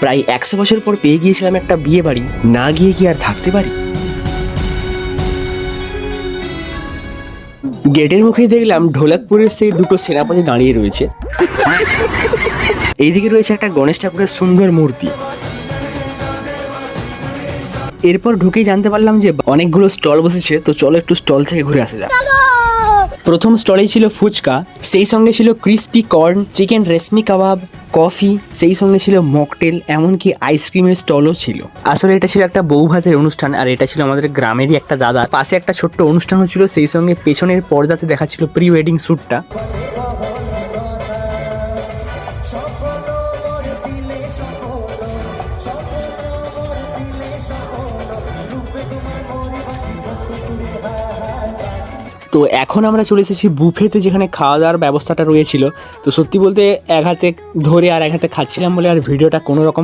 প্রায় 100 বছর পর পেয়ে গিয়েছিলাম একটা বিয়ে বাড়ি, না গিয়ে কি আর থাকতে পারি? গেটের মুখেই দেখলাম ঢোলকপুরের সেই দুটো সেনাপতি দাঁড়িয়ে রয়েছে। এইদিকে রয়েছে একটা গণেশ ঠাকুরের সুন্দর মূর্তি। এরপর ঢুকেই জানতে পারলাম যে অনেকগুলো স্টল বসেছে, তো চলো একটু স্টল থেকে ঘুরে আসা যাক। প্রথম স্টলেই ছিল ফুচকা, সেই সঙ্গে ছিল ক্রিস্পি কর্ন, চিকেন রেশমি কাবাব, কফি, সেই সঙ্গে ছিল মকটেল, এমনকি আইসক্রিমের স্টলও ছিল। আসলে এটা ছিল একটা বউ ভাতের অনুষ্ঠান, আর এটা ছিল আমাদের গ্রামেরই একটা দাদা। পাশে একটা ছোট্ট অনুষ্ঠান হচ্ছিল, সেই সঙ্গে পেছনের পর্দাতে দেখা ছিল প্রি ওয়েডিং শ্যুটটা। তো এখন আমরা চলে এসেছি বুফেতে, যেখানে খাওয়া দাওয়ার ব্যবস্থাটা রয়েছিল। তো সত্যি বলতে এক হাতে ধরে আর এক হাতে খাচ্ছিলাম বলে আর ভিডিওটা কোনো রকম